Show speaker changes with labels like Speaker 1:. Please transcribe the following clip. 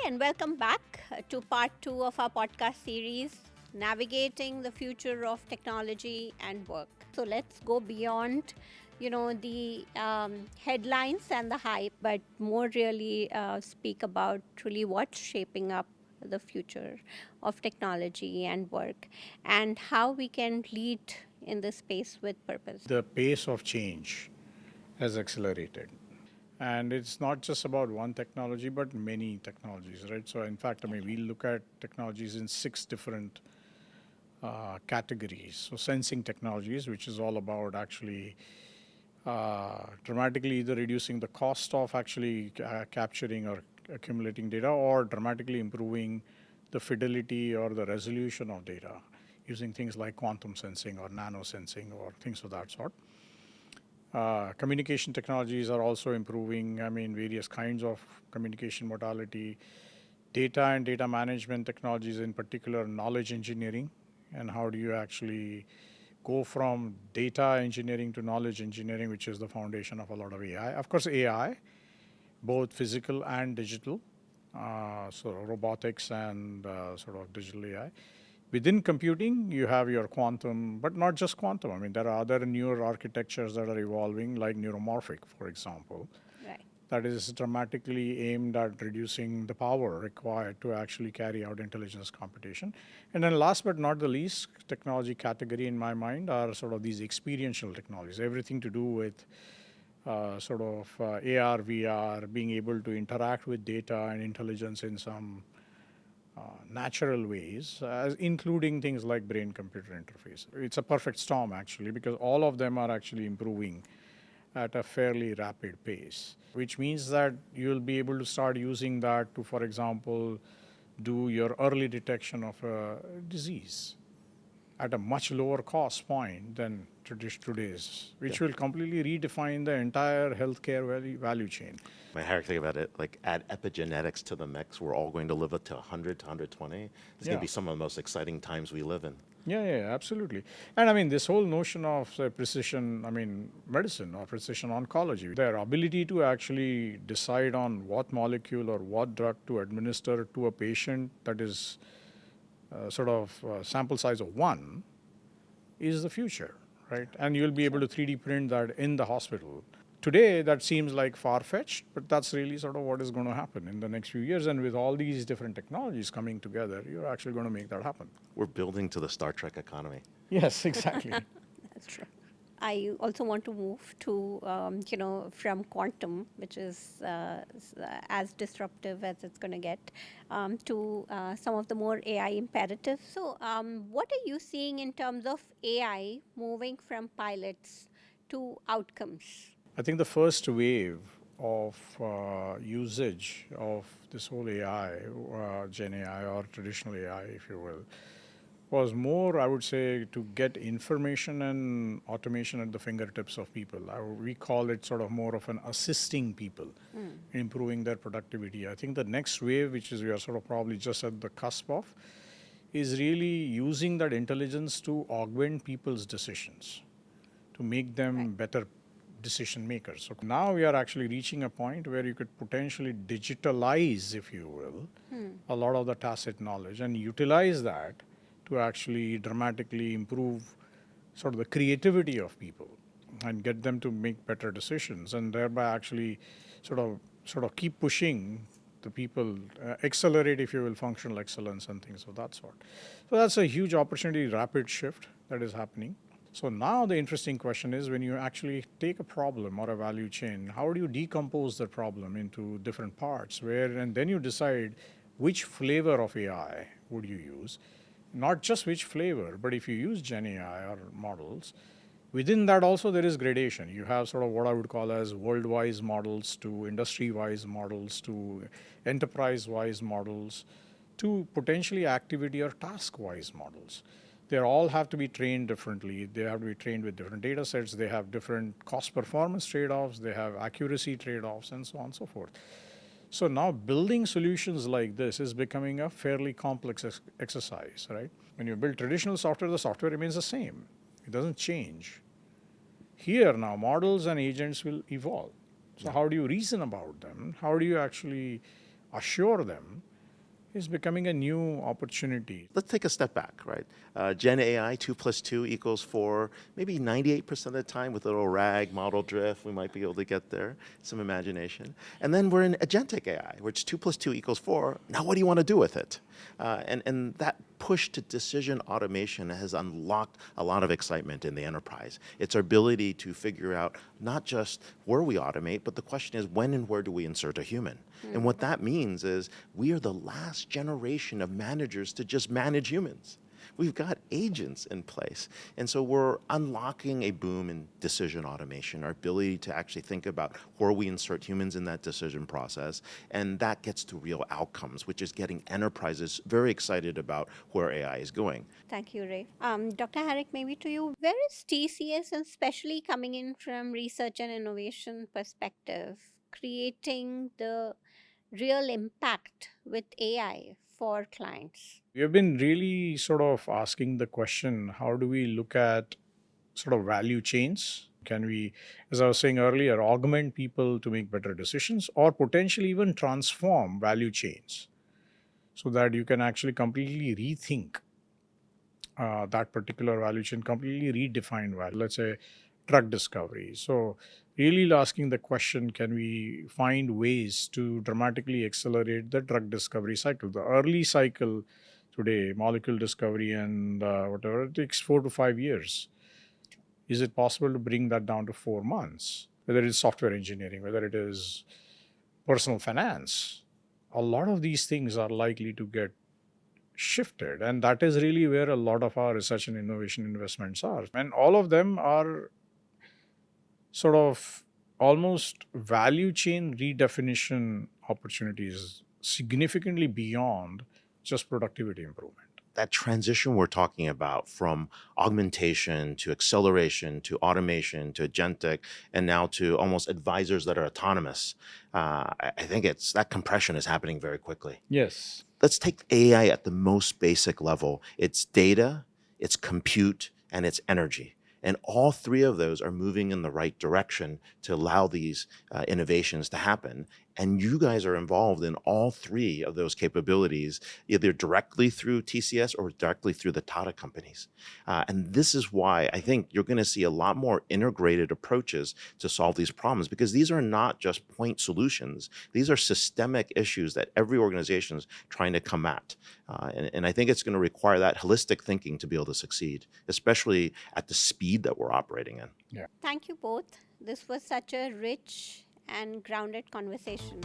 Speaker 1: and welcome back to part 2 of our podcast series, Navigating the Future of Technology and Work. So let's go beyond, the headlines and the hype, but more really speak about truly what's shaping up the future of technology and work and how we can lead in this space with purpose.
Speaker 2: The pace of change has accelerated. And it's not just about one technology, but many technologies, right? So in fact, we look at technologies in 6 different categories. So sensing technologies, which is all about actually dramatically either reducing the cost of actually capturing or accumulating data, or dramatically improving the fidelity or the resolution of data using things like quantum sensing or nano sensing or things of that sort. Communication technologies are also improving, various kinds of communication modality. Data and data management technologies, in particular knowledge engineering, and how do you actually go from data engineering to knowledge engineering, which is the foundation of a lot of AI. Of course, AI, both physical and digital, so robotics and sort of digital AI. Within computing, you have your quantum, but not just quantum. There are other newer architectures that are evolving, like neuromorphic, for example.
Speaker 1: Right.
Speaker 2: That is dramatically aimed at reducing the power required to actually carry out intelligence computation. And then last but not the least, technology category in my mind are sort of these experiential technologies, everything to do with AR, VR, being able to interact with data and intelligence in some natural ways, including things like brain-computer interface. It's a perfect storm, actually, because all of them are actually improving at a fairly rapid pace, which means that you'll be able to start using that to, for example, do your early detection of a disease at a much lower cost point than today's, which will completely redefine the entire healthcare value chain.
Speaker 3: Harrick, think about it, like add epigenetics to the mix, we're all going to live up to 100 to 120. It's going to be some of the most exciting times we live in.
Speaker 2: Yeah, absolutely. And this whole notion of precision, medicine or precision oncology, their ability to actually decide on what molecule or what drug to administer to a patient that is sample size of 1 is the future, right? And you'll be able to 3D print that in the hospital. Today, that seems like far-fetched, but that's really sort of what is going to happen in the next few years. And with all these different technologies coming together, you're actually going to make that happen.
Speaker 3: We're building to the Star Trek economy.
Speaker 2: Yes, exactly.
Speaker 1: That's true. I also want to move to, from quantum, which is as disruptive as it's going to get, to some of the more AI imperatives. So what are you seeing in terms of AI moving from pilots to outcomes?
Speaker 2: I think the first wave of usage of this whole AI, Gen AI or traditional AI, if you will, was more, I would say, to get information and automation at the fingertips of people. We call it sort of more of an assisting people in improving their productivity. I think the next wave, which is we are sort of probably just at the cusp of, is really using that intelligence to augment people's decisions, to make them better decision makers. So now we are actually reaching a point where you could potentially digitalize, if you will, a lot of the tacit knowledge and utilize that to actually dramatically improve sort of the creativity of people and get them to make better decisions, and thereby actually sort of keep pushing the people, accelerate, if you will, functional excellence and things of that sort. So that's a huge opportunity, rapid shift that is happening. So now the interesting question is, when you actually take a problem or a value chain, how do you decompose the problem into different parts, and then you decide which flavor of AI would you use. Not just which flavor, but if you use Gen AI or models, within that also there is gradation. You have sort of what I would call as world-wise models to industry-wise models to enterprise-wise models to potentially activity or task-wise models. They all have to be trained differently. They have to be trained with different data sets. They have different cost-performance trade-offs. They have accuracy trade-offs and so on and so forth. So now building solutions like this is becoming a fairly complex exercise, right? When you build traditional software, the software remains the same. It doesn't change. Here now, models and agents will evolve. So how do you reason about them? How do you actually assure them It's becoming a new opportunity.
Speaker 3: Let's take a step back, right? Gen AI, 2 plus 2 equals 4, maybe 98% of the time with a little RAG, model drift, we might be able to get there, some imagination. And then we're in agentic AI, which 2 plus 2 equals 4. Now what do you want to do with it? And that push to decision automation has unlocked a lot of excitement in the enterprise. It's our ability to figure out not just where we automate, but the question is when and where do we insert a human? And what that means is we are the last generation of managers to just manage humans. We've got agents in place. And so we're unlocking a boom in decision automation, our ability to actually think about where we insert humans in that decision process. And that gets to real outcomes, which is getting enterprises very excited about where AI is going.
Speaker 1: Thank you, Ray. Dr. Harrick, maybe to you, where is TCS, and especially coming in from research and innovation perspective, creating the real impact with AI for clients?
Speaker 2: We have been really sort of asking the question, how do we look at sort of value chains? Can we, as I was saying earlier, augment people to make better decisions or potentially even transform value chains so that you can actually completely rethink that particular value chain, completely redefine value. Let's say drug discovery. So really asking the question, can we find ways to dramatically accelerate the drug discovery cycle? The early cycle today, molecule discovery and whatever, it takes 4 to 5 years. Is it possible to bring that down to 4 months? Whether it's software engineering, whether it is personal finance, a lot of these things are likely to get shifted. And that is really where a lot of our research and innovation investments are. And all of them are sort of almost value chain redefinition opportunities significantly beyond just productivity improvement.
Speaker 3: That transition we're talking about from augmentation to acceleration to automation to agentic and now to almost advisors that are autonomous, I think that compression is happening very quickly.
Speaker 2: Yes.
Speaker 3: Let's take AI at the most basic level. It's data, it's compute, and it's energy. And all three of those are moving in the right direction to allow these innovations to happen. And you guys are involved in all three of those capabilities, either directly through TCS or directly through the Tata companies. And this is why I think you're going to see a lot more integrated approaches to solve these problems, because these are not just point solutions. These are systemic issues that every organization is trying to come at. And I think it's going to require that holistic thinking to be able to succeed, especially at the speed that we're operating in.
Speaker 2: Yeah.
Speaker 1: Thank you both. This was such a rich and grounded conversation.